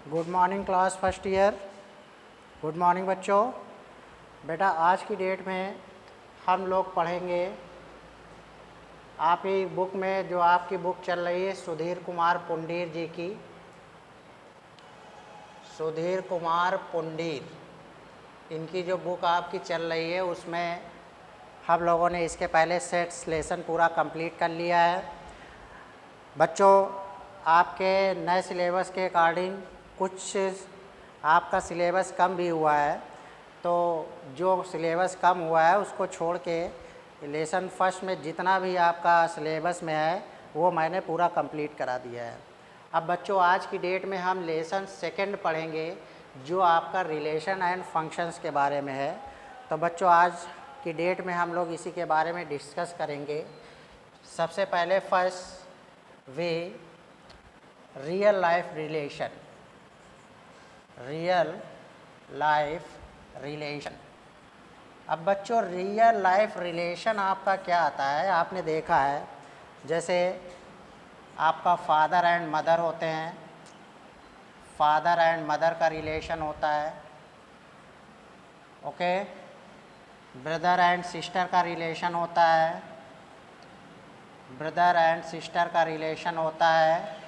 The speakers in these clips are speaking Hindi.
Good morning class first year. Good morning बच्चों। बेटा आज की डेट में हम लोग पढ़ेंगे आप ही बुक में जो आपकी बुक चल रही है सुधीर कुमार पुंडीर जी की। सुधीर कुमार पुंडीर इनकी जो बुक आपकी चल रही है उसमें हम लोगों ने इसके पहले सेट्स लेसन पूरा कंप्लीट कर लिया है। बच्चों आपके नए सिलेबस के अकॉर्डिंग कुछ आपका सिलेबस कम भी हुआ है, तो जो सिलेबस कम हुआ है उसको छोड़ के लेसन फर्स्ट में जितना भी आपका सिलेबस में है वो मैंने पूरा कंप्लीट करा दिया है। अब बच्चों आज की डेट में हम लेसन सेकंड पढ़ेंगे जो आपका रिलेशन एंड फंक्शंस के बारे में है। तो बच्चों आज की डेट में हम लोग इसी के बारे में डिस्कस करेंगे। सबसे पहले first way real life relation. Real life relation. अब बच्चों रियल लाइफ रिलेशन आपका क्या आता है, आपने देखा है जैसे आपका फादर एंड मदर होते हैं, फादर एंड मदर का रिलेशन होता है, ओके। ब्रदर एंड सिस्टर का रिलेशन होता है, ब्रदर एंड सिस्टर का रिलेशन होता है,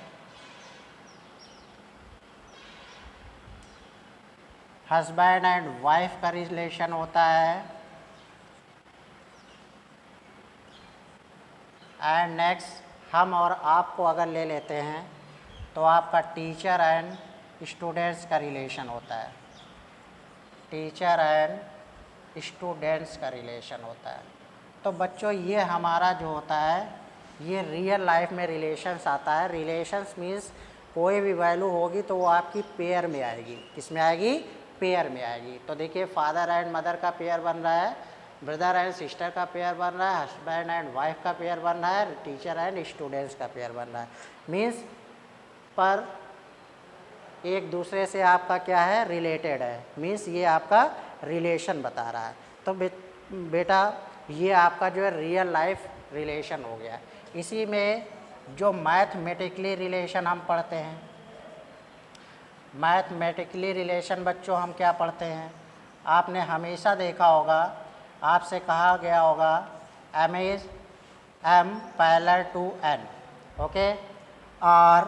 हस्बैंड एंड वाइफ का रिलेशन होता है, एंड नेक्स्ट हम और आपको अगर ले लेते हैं तो आपका टीचर एंड स्टूडेंट्स का रिलेशन होता है, टीचर एंड स्टूडेंट्स का रिलेशन होता है। तो बच्चों ये हमारा जो होता है ये रियल लाइफ में रिलेशंस आता है। रिलेशंस मीन्स कोई भी वैल्यू होगी तो वो आपकी पेयर में आएगी। किस में आएगी? पेयर में आएगी। तो देखिए फादर एंड मदर का पेयर बन रहा है, ब्रदर एंड सिस्टर का पेयर बन रहा है, हस्बैंड एंड वाइफ का पेयर बन रहा है, टीचर एंड स्टूडेंट्स का पेयर बन रहा है। मीन्स पर एक दूसरे से आपका क्या है? रिलेटेड है। मीन्स ये आपका रिलेशन बता रहा है। तो बेटा ये आपका जो है रियल लाइफ रिलेशन हो गया। इसी में जो मैथमेटिकली रिलेशन हम पढ़ते हैं, मैथमेटिकली रिलेशन बच्चों हम क्या पढ़ते हैं? आपने हमेशा देखा होगा, आपसे कहा गया होगा m is m parallel to n, okay, और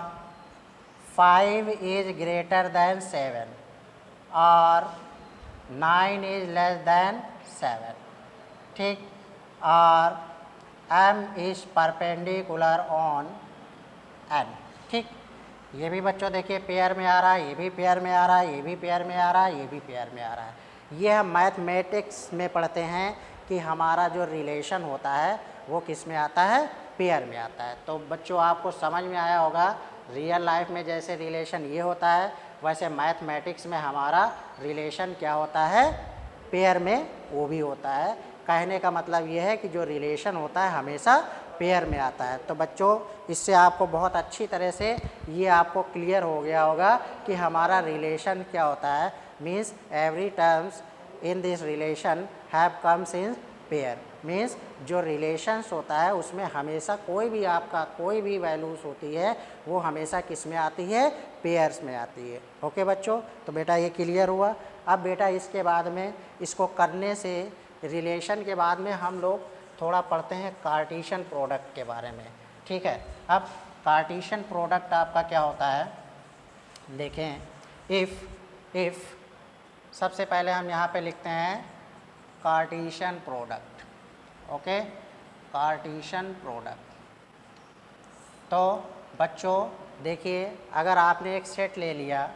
5 इज ग्रेटर दैन 7 और 9 इज लेस दैन 7, ठीक, और m is perpendicular on n, ठीक। ये भी बच्चों देखिए पेयर में आ रहा है, ये भी पेयर में आ रहा है, ये भी पेयर में आ रहा है, ये भी पेयर में आ रहा है। ये हम मैथमेटिक्स में पढ़ते हैं कि हमारा जो रिलेशन होता है वो किस में आता है? पेयर में आता है। तो बच्चों आपको समझ में आया होगा रियल लाइफ में जैसे रिलेशन ये होता है वैसे मैथमेटिक्स में हमारा रिलेशन क्या होता है? पेयर में वो भी होता है। कहने का मतलब ये है कि जो रिलेशन होता है हमेशा पेयर में आता है। तो बच्चों इससे आपको बहुत अच्छी तरह से ये आपको क्लियर हो गया होगा कि हमारा रिलेशन क्या होता है। Means every terms in this relation have comes in pair. Means जो रिलेशंस होता है उसमें हमेशा कोई भी आपका कोई भी वैल्यूज़ होती है वो हमेशा किस में आती है? पेयर्स में आती है। ओके बच्चों, तो बेटा ये क्लियर हुआ। अब बेटा इसके बाद में इसको करने से रिलेशन के बाद में हम लोग थोड़ा पढ़ते हैं कार्टेशियन प्रोडक्ट के बारे में, ठीक है। अब कार्टेशियन प्रोडक्ट आपका क्या होता है? देखें, इफ़ सबसे पहले हम यहाँ पे लिखते हैं Cartesian product, okay, Cartesian product. तो बच्चों देखिए अगर आपने एक सेट ले लिया,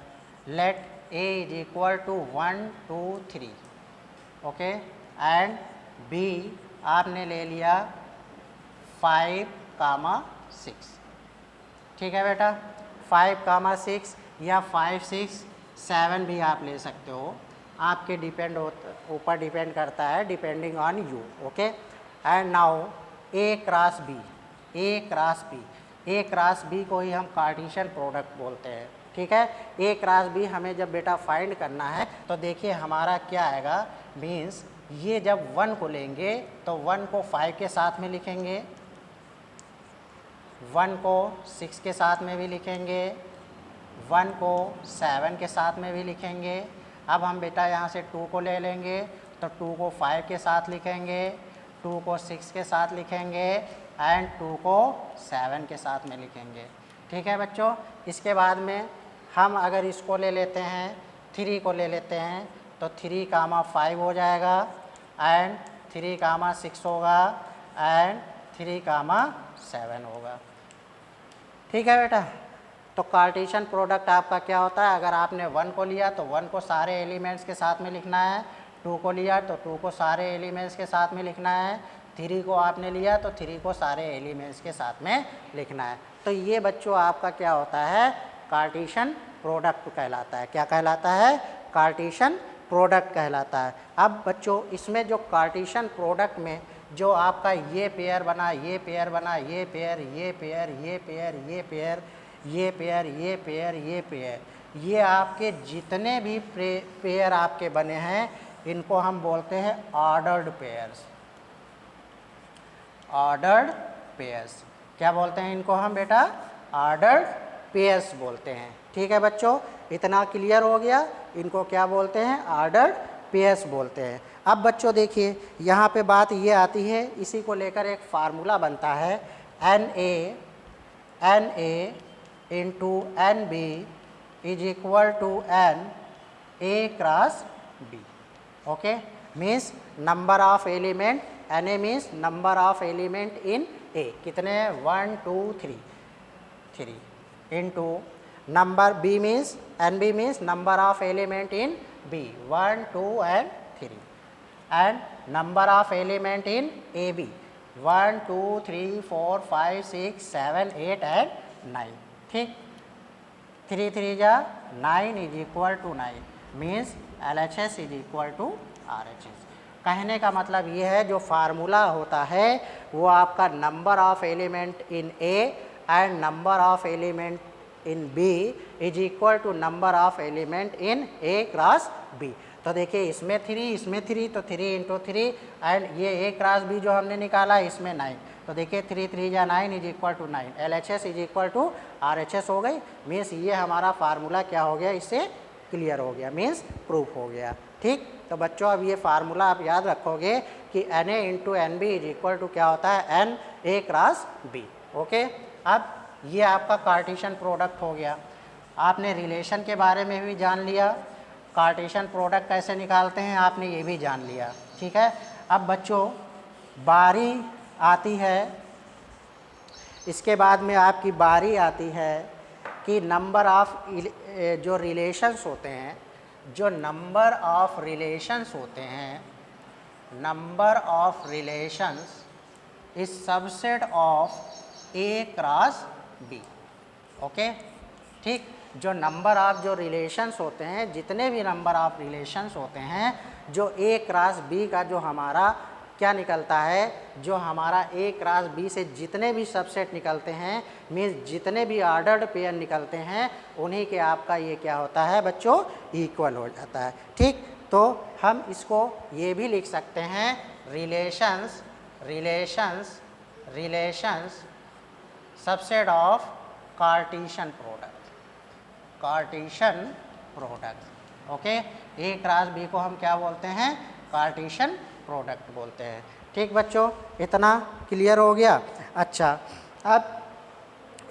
let a is equal to 1 2 3, okay, and b आपने ले लिया 5 6, ठीक है बेटा, 5 6 या 5 6 7 भी आप ले सकते हो, आपके ऊपर डिपेंड करता है, depending on you, okay. And now a cross b को ही हम कार्टेशियन प्रोडक्ट बोलते हैं, ठीक है। ए क्रॉस बी हमें जब बेटा फाइंड करना है तो देखिए हमारा क्या आएगा? मीन्स ये जब 1 को लेंगे तो 1 को 5 के साथ में लिखेंगे, 1 को 6 के साथ में भी लिखेंगे, 1 को 7 के साथ में भी लिखेंगे। अब हम बेटा यहाँ से 2 को ले लेंगे तो 2 को 5 के साथ लिखेंगे, 2 को 6 के साथ लिखेंगे एंड 2 को 7 के साथ में लिखेंगे। ठीक है बच्चों। इसके बाद में हम अगर इसको ले लेते हैं, 3 को ले लेते हैं तो 3 कामा 5 हो जाएगा एंड 3 कामा 6 होगा एंड 3 कामा 7 होगा। ठीक है बेटा। तो कार्टेशियन प्रोडक्ट आपका क्या होता है, अगर आपने 1 को लिया तो 1 को सारे एलिमेंट्स के साथ में लिखना है, 2 को लिया तो 2 को सारे एलिमेंट्स के साथ में लिखना है, 3 को आपने लिया तो 3 को सारे एलिमेंट्स के साथ में लिखना है। तो ये बच्चों आपका क्या होता है, कार्टेशियन प्रोडक्ट कहलाता है। क्या कहलाता है, कार्टेशियन प्रोडक्ट कहलाता है। अब बच्चों इसमें जो कार्टेशियन प्रोडक्ट में जो आपका ये पेयर बना, ये पेयर बना, ये पेयर, ये पेयर, ये पेयर, ये पेयर, ये पेयर, ये पेयर, ये पेयर, ये आपके जितने भी पेयर आपके बने हैं इनको हम बोलते हैं ऑर्डर्ड पेयर्स। ऑर्डर्ड पेयर्स क्या बोलते हैं इनको हम बेटा, ऑर्डर्ड पेयर्स बोलते हैं। ठीक है बच्चों, इतना क्लियर हो गया। इनको क्या बोलते हैं, ऑर्डर्ड पेयर्स बोलते हैं। अब बच्चों देखिए यहाँ पे बात ये आती है, इसी को लेकर एक फार्मूला बनता है NA into NB is equal to NA cross B। Okay, means number of element, NA means number of element in A, कितने 1 2 3 into number B means NB means number of element in B 1 2 and 3 and number of element in AB 1 2 3 4 5 6 7 8 and 9। ठीक, 3 3 जा 9 is equal to 9 means LHS is equal to RHS। कहने का मतलब ये है जो फार्मूला होता है वो आपका number of element in A and number of element in B is equal to number of element in A cross B। तो देखिए इसमें 3, इसमें 3, तो 3 इंटू 3 एंड ये A क्रॉस B जो हमने निकाला इसमें 9, तो देखिए 3 3 या 9 is equal to 9, LHS is equal to RHS हो गई। मीन्स ये हमारा फार्मूला क्या हो गया, इससे क्लियर हो गया, मीन्स प्रूफ हो गया। ठीक, तो बच्चों अब ये फार्मूला आप याद रखोगे कि NA into NB is equal to क्या होता है, NA क्रॉस B। ओके, अब ये आपका कार्टेशियन प्रोडक्ट हो गया। आपने रिलेशन के बारे में भी जान लिया, कार्टेशियन प्रोडक्ट कैसे निकालते हैं आपने ये भी जान लिया। ठीक है, अब बच्चों बारी आती है, इसके बाद में आपकी बारी आती है कि नंबर ऑफ जो रिलेशंस होते हैं, जो नंबर ऑफ रिलेशंस होते हैं, number of relations is subset of A cross B। Okay, ठीक, जो नंबर ऑफ जो रिलेशंस होते हैं, जितने भी नंबर ऑफ रिलेशंस होते हैं, जो A क्रॉस B का जो हमारा क्या निकलता है, जो हमारा A क्रॉस B से जितने भी सबसेट निकलते हैं, मीन्स जितने भी ऑर्डर्ड पेयर निकलते हैं, उन्हीं के आपका ये क्या होता है बच्चों, इक्वल हो जाता है। ठीक, तो हम इसको ये भी लिख सकते हैं relations relations relations subset of Cartesian product, Cartesian product. Okay, A cross B को हम क्या बोलते हैं, कार्टेशियन प्रोडक्ट बोलते हैं। ठीक बच्चों, इतना क्लियर हो गया। अच्छा, अब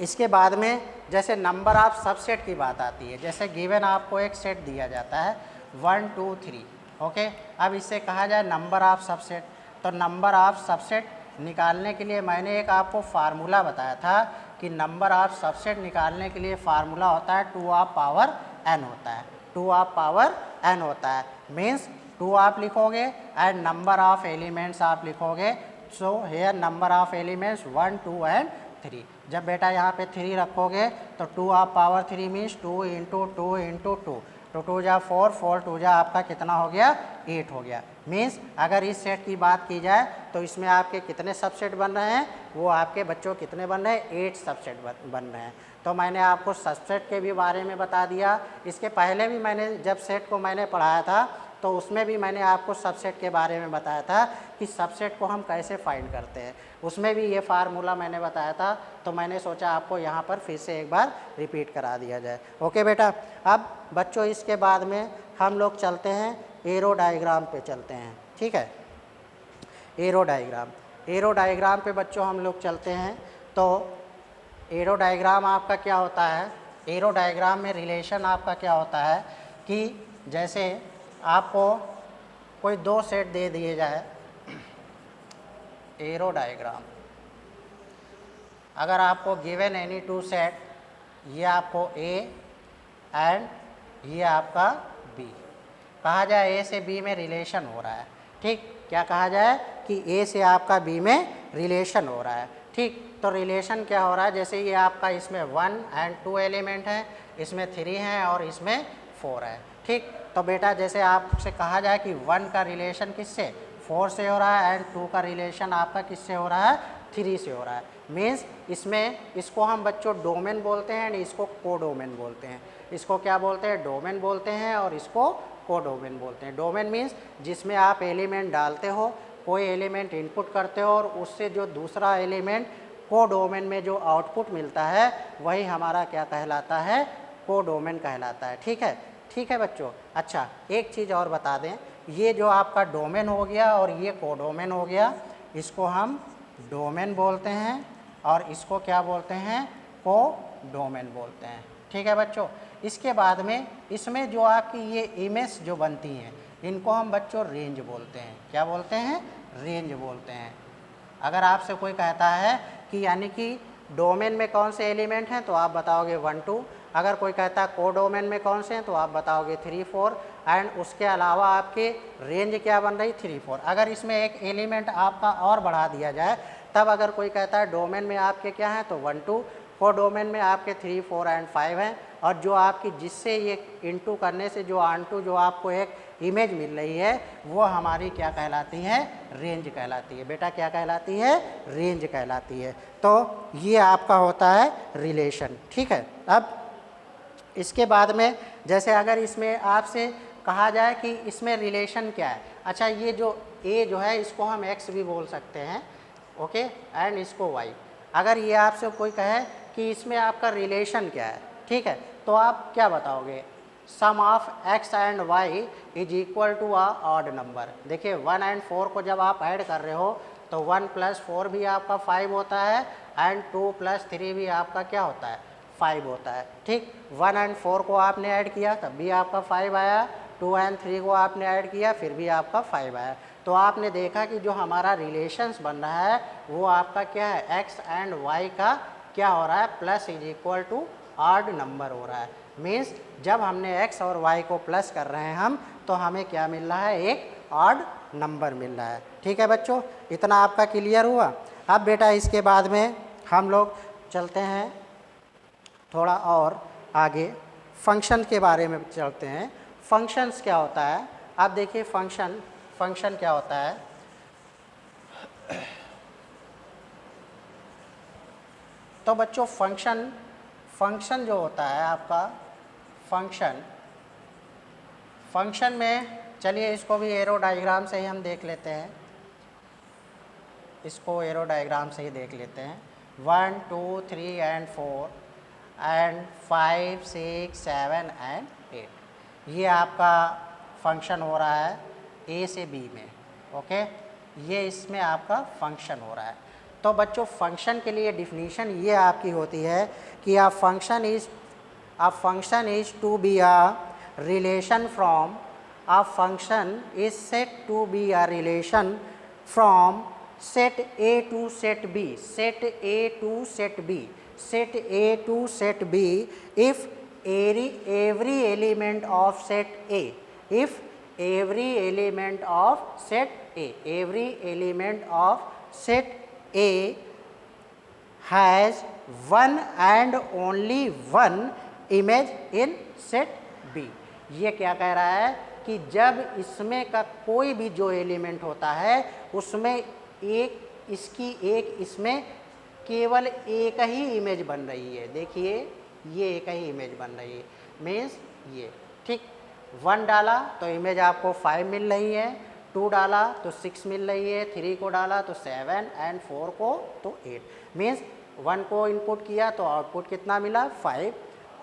इसके बाद में जैसे नंबर ऑफ सबसेट की बात आती है, जैसे गिवन आपको एक सेट दिया जाता है 1 2 3। ओके, अब इससे कहा जाए नंबर ऑफ सबसेट, तो नंबर ऑफ सबसेट निकालने के लिए मैंने एक आपको फार्मूला बताया था कि नंबर ऑफ सबसेट निकालने के लिए फार्मूला होता है 2 ऑफ पावर n होता है, 2 ऑफ पावर n होता है। मीन्स 2 आप लिखोगे एंड नंबर ऑफ एलिमेंट्स आप लिखोगे। So here number of elements 1 2 and 3। जब बेटा यहाँ पे 3 रखोगे तो 2 of power 3 means 2 into 2 into 2, तो 2 जा 4, 4 2 जा आपका कितना हो गया, 8 हो गया। मीन्स अगर इस सेट की बात की जाए तो इसमें आपके कितने सबसेट बन रहे हैं, वो आपके बच्चों कितने बन रहे हैं, 8 सबसेट बन रहे हैं। तो मैंने आपको सबसेट के भी बारे में बता दिया। इसके पहले भी मैंने जब सेट को मैंने पढ़ाया था तो उसमें भी मैंने आपको सबसेट के बारे में बताया था कि सबसेट को हम कैसे फाइंड करते हैं, उसमें भी ये फार्मूला मैंने बताया था। तो मैंने सोचा आपको यहाँ पर फिर से एक बार रिपीट करा दिया जाए। ओके बेटा, अब बच्चों इसके बाद में हम लोग चलते हैं एरो डायग्राम पे चलते हैं। ठीक है, एरो डायग्राम पे बच्चों हम लोग चलते हैं। तो एरो डायग्राम आपका क्या होता है, एरो डायग्राम में रिलेशन आपका क्या होता है कि जैसे आपको कोई दो सेट दे दिए जाए, एरो डायग्राम अगर आपको गिवन एनी टू सेट, ये आपको ए एंड ये आपका बी, कहा जाए ए से बी में रिलेशन हो रहा है। ठीक, क्या कहा जाए कि ए से आपका बी में रिलेशन हो रहा है। ठीक, तो रिलेशन क्या हो रहा है, जैसे ये आपका इसमें 1 एंड 2 एलिमेंट हैं, इसमें 3 हैं और इसमें 4 है। ठीक, तो बेटा जैसे आपसे कहा जाए कि 1 का रिलेशन किससे 4 से हो रहा है एंड 2 का रिलेशन आपका किससे हो रहा है 3 से हो रहा है। मीन्स इसमें इसको हम बच्चों डोमेन बोलते हैं एंड इसको कोडोमेन बोलते हैं। इसको क्या बोलते हैं, डोमेन बोलते हैं और इसको कोडोमेन बोलते हैं। डोमेन मीन्स जिसमें आप एलिमेंट डालते हो, कोई एलिमेंट इनपुट करते हो और उससे जो दूसरा एलिमेंट कोडोमेन में जो आउटपुट मिलता है वही हमारा क्या कहलाता है, कोडोमेन कहलाता है। ठीक है, ठीक है बच्चों। अच्छा, एक चीज़ और बता दें, ये जो आपका डोमेन हो गया और ये कोडोमेन हो गया, इसको हम डोमेन बोलते हैं और इसको क्या बोलते हैं, कोडोमेन बोलते हैं। ठीक है बच्चों, इसके बाद में इसमें जो आपकी ये इमेज जो बनती हैं इनको हम बच्चों रेंज बोलते हैं। क्या बोलते हैं, रेंज बोलते हैं। अगर आपसे कोई कहता है कि यानी कि डोमेन में कौन से एलिमेंट हैं तो आप बताओगे 1 2, अगर कोई कहता है कोडोमेन में कौन से हैं तो आप बताओगे 3 4 एंड उसके अलावा आपके रेंज क्या बन रही 3 4। अगर इसमें एक एलिमेंट आपका और बढ़ा दिया जाए तब अगर कोई कहता है डोमेन में आपके क्या हैं तो 1 2, कोडोमेन में आपके 3 4 एंड 5 हैं और जो आपकी जिससे ये इनटू करने से जो ऑनटू जो आपको एक इमेज मिल रही है वो हमारी क्या कहलाती है, रेंज कहलाती है। बेटा क्या कहलाती है, रेंज कहलाती है। तो ये आपका होता है रिलेशन। ठीक है, अब इसके बाद में जैसे अगर इसमें आपसे कहा जाए कि इसमें रिलेशन क्या है, अच्छा ये जो ए जो है इसको हम एक्स भी बोल सकते हैं, ओके, एंड इसको वाई। अगर ये आपसे कोई कहे कि इसमें आपका रिलेशन क्या है, ठीक है, तो आप क्या बताओगे, sum of x and y is equal to a odd number. देखिए 1 एंड 4 को जब आप ऐड कर रहे हो तो 1 + 4 भी आपका 5 होता है एंड 2 + 3 भी आपका क्या होता है 5 होता है। ठीक, 1 एंड 4 को आपने ऐड किया तब भी आपका 5 आया, 2 एंड 3 को आपने ऐड किया फिर भी आपका 5 आया। तो आपने देखा कि जो हमारा रिलेशंस बन रहा है वो आपका क्या है, एक्स एंड वाई का क्या हो रहा है, plus is equal to odd number हो रहा है। मीन्स जब हमने x और y को प्लस कर रहे हैं हम तो हमें क्या मिल रहा है, एक ऑड नंबर मिल रहा है। ठीक है बच्चों, इतना आपका क्लियर हुआ। अब बेटा इसके बाद में हम लोग चलते हैं थोड़ा और आगे, फंक्शन के बारे में चलते हैं। फंक्शंस क्या होता है, आप देखिए फंक्शन क्या होता है। तो बच्चों फंक्शन जो होता है आपका फंक्शन में, चलिए इसको भी एरो डायग्राम से ही हम देख लेते हैं, इसको एरो डायग्राम से ही देख लेते हैं। 1 2 3 एंड 4 एंड 5 6 7 एंड 8, ये आपका फंक्शन हो रहा है ए से बी में, ओके, ये इसमें आपका फंक्शन हो रहा है। तो बच्चों फंक्शन के लिए डिफिनीशन ये आपकी होती है कि a function is to be a relation from, a function is said to be a relation from set A to set B, set A to set B, set A to set B if every element of set A, if every element of set A, every element of set A has one and only one image in set B। ये क्या कह रहा है कि जब इसमें का कोई भी जो एलिमेंट होता है उसमें इसमें केवल एक ही इमेज बन रही है। देखिए ये एक ही इमेज बन रही है, मीन्स ये, ठीक। 1 डाला तो इमेज आपको 5 मिल रही है, 2 डाला तो 6 मिल रही है, 3 को डाला तो 7 एंड 4 को तो 8। मीन्स 1 को इनपुट किया तो आउटपुट कितना मिला 5,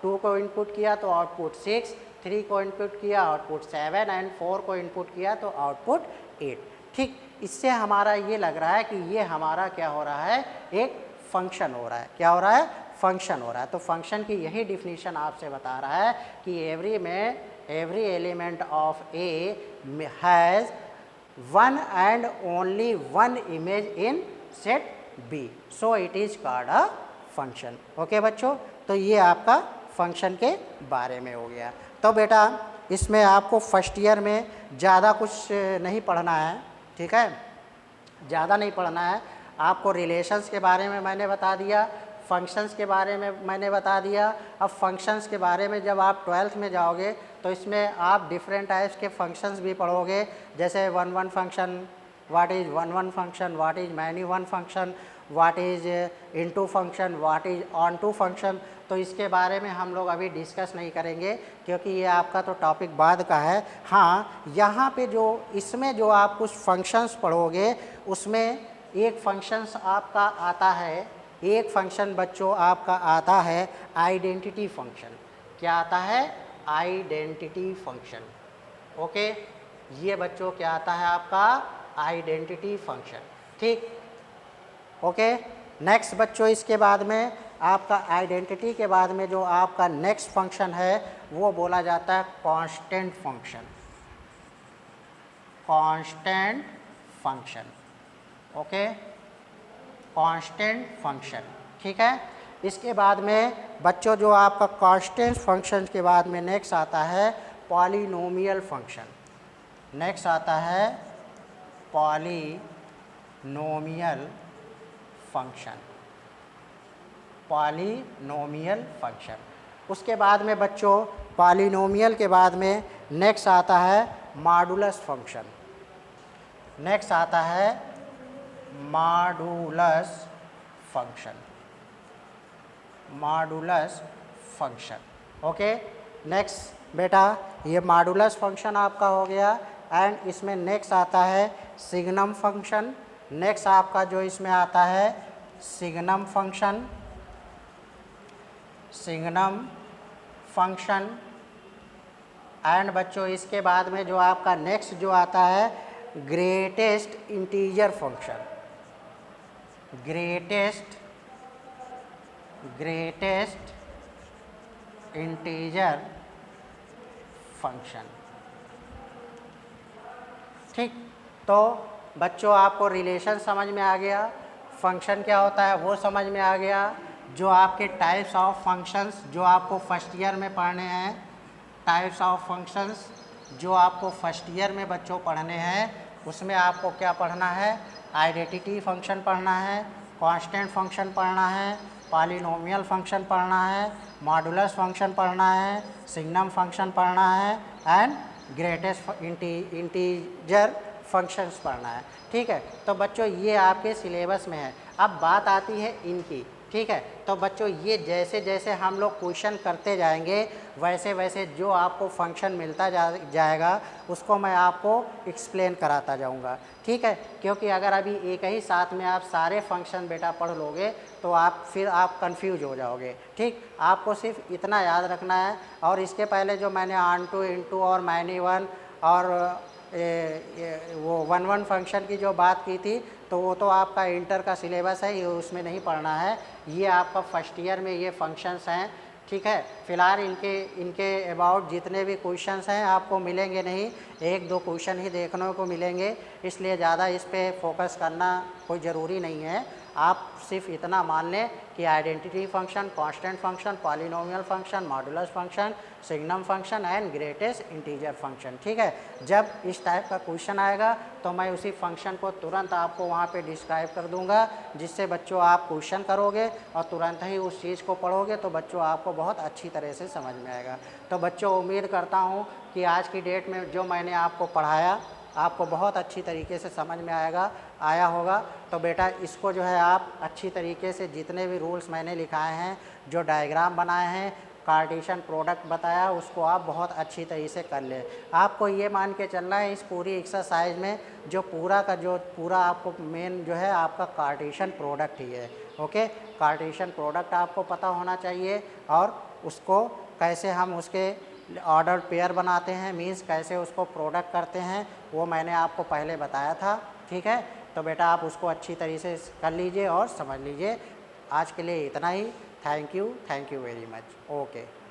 2 को इनपुट किया तो आउटपुट 6, 3 को इनपुट किया आउटपुट 7 एंड 4 को इनपुट किया तो आउटपुट 8। ठीक, इससे हमारा ये लग रहा है कि ये हमारा क्या हो रहा है, एक फंक्शन हो रहा है। क्या हो रहा है, फंक्शन हो रहा है। तो फंक्शन की यही डिफिनीशन आपसे बता रहा है कि every element of a has one and only one image in set b, so it is called a function. Okay बच्चों, तो ये आपका फंक्शन के बारे में हो गया। तो बेटा इसमें आपको फर्स्ट ईयर में ज़्यादा कुछ नहीं पढ़ना है, ठीक है, ज़्यादा नहीं पढ़ना है। आपको रिलेशंस के बारे में मैंने बता दिया, फंक्शंस के बारे में मैंने बता दिया। अब फंक्शंस के बारे में जब आप 12th में जाओगे तो इसमें आप डिफरेंट टाइप्स के फंक्शंस भी पढ़ोगे, जैसे one one function, what is one one function, what is many one function, what is into function, what is onto function. तो इसके बारे में हम लोग अभी डिस्कस नहीं करेंगे क्योंकि ये आपका तो टॉपिक बाद का है। हाँ, यहाँ पे जो इसमें जो आप कुछ फंक्शंस पढ़ोगे उसमें एक फंक्शंस आपका आता है, एक फंक्शन बच्चों आपका आता है आइडेंटिटी फंक्शन। क्या आता है, आइडेंटिटी फंक्शन। ओके, ये बच्चों क्या आता है आपका, आइडेंटिटी फंक्शन। ठीक, ओके। नेक्स्ट बच्चों इसके बाद में आपका आइडेंटिटी के बाद में जो आपका नेक्स्ट फंक्शन है वो बोला जाता है constant function, constant function. Okay, constant function, ठीक है। इसके बाद में बच्चों जो आपका कांस्टेंट फंक्शन के बाद में नेक्स्ट आता है पॉलिनोमियल फंक्शन। नेक्स्ट आता है पॉलिनोमियल फंक्शन, पॉलिनोमियल फंक्शन। उसके बाद में बच्चों पॉलिनोमियल के बाद में नेक्स्ट आता है मॉडुलस फंक्शन। नेक्स्ट आता है modulus function, modulus function. Okay, next बेटा ये मॉडुलस फंक्शन आपका हो गया। एंड इसमें नेक्स्ट आता है सिग्नम फंक्शन। नेक्स्ट आपका जो इसमें आता है signum function, signum function. And बच्चों इसके बाद में जो आपका नेक्स्ट जो आता है greatest integer function, greatest integer function. ठीक, तो बच्चों आपको रिलेशन समझ में आ गया, फंक्शन क्या होता है वो समझ में आ गया। जो आपके टाइप्स ऑफ फंक्शंस जो आपको फर्स्ट ईयर में पढ़ने हैं, टाइप्स ऑफ फंक्शंस जो आपको फर्स्ट ईयर में बच्चों पढ़ने हैं, उसमें आपको क्या पढ़ना है, आइडेंटिटी फंक्शन पढ़ना है, कांस्टेंट फंक्शन पढ़ना है, पॉलिनोमियल फंक्शन पढ़ना है, मॉडुलस फंक्शन पढ़ना है, सिग्नम फंक्शन पढ़ना है एंड ग्रेटेस्ट इंटीजर फंक्शंस पढ़ना है। ठीक है, तो बच्चों ये आपके सिलेबस में है। अब बात आती है इनकी, ठीक है। तो बच्चों ये जैसे जैसे हम लोग क्वेश्चन करते जाएंगे वैसे वैसे जो आपको फंक्शन मिलता जाएगा उसको मैं आपको एक्सप्लेन कराता जाऊंगा, ठीक है। क्योंकि अगर अभी एक ही साथ में आप सारे फंक्शन बेटा पढ़ लोगे तो फिर आप कंफ्यूज हो जाओगे। ठीक, आपको सिर्फ इतना याद रखना है। और इसके पहले जो मैंने ऑन टू, इनटू और मैनी वन और वो वन वन फंक्शन की जो बात की थी तो वो तो आपका इंटर का सिलेबस है, ये उसमें नहीं पढ़ना है। ये आपका फर्स्ट ईयर में ये फंक्शंस हैं, ठीक है। फ़िलहाल इनके अबाउट जितने भी क्वेश्चंस हैं आपको मिलेंगे नहीं, एक दो क्वेश्चन ही देखने को मिलेंगे, इसलिए ज़्यादा इस पर फोकस करना कोई ज़रूरी नहीं है। आप सिर्फ इतना मान लें कि identity function, constant function, polynomial function, modulus function, signum function and greatest integer function, ठीक है। जब इस टाइप का क्वेश्चन आएगा तो मैं उसी फंक्शन को तुरंत आपको वहाँ पे डिस्क्राइब कर दूंगा, जिससे बच्चों आप क्वेश्चन करोगे और तुरंत ही उस चीज़ को पढ़ोगे तो बच्चों आपको बहुत अच्छी तरह से समझ में आएगा। तो बच्चों उम्मीद करता हूँ कि आज की डेट में जो मैंने आपको पढ़ाया आपको बहुत अच्छी तरीके से समझ में आया होगा। तो बेटा इसको जो है आप अच्छी तरीके से जितने भी रूल्स मैंने लिखाए हैं, जो डायग्राम बनाए हैं, कार्टेशियन प्रोडक्ट बताया उसको आप बहुत अच्छी तरीके से कर लें। आपको ये मान के चलना है इस पूरी एक्सरसाइज में जो पूरा आपको मेन जो है आपका कार्टेशियन प्रोडक्ट ही है। ओके, कार्टेशियन प्रोडक्ट आपको पता होना चाहिए और उसको कैसे हम उसके ऑर्डर पेयर बनाते हैं, मीन्स कैसे उसको प्रोडक्ट करते हैं, वो मैंने आपको पहले बताया था। ठीक है, तो बेटा आप उसको अच्छी तरीके से कर लीजिए और समझ लीजिए। आज के लिए इतना ही। Thank you very much. Okay.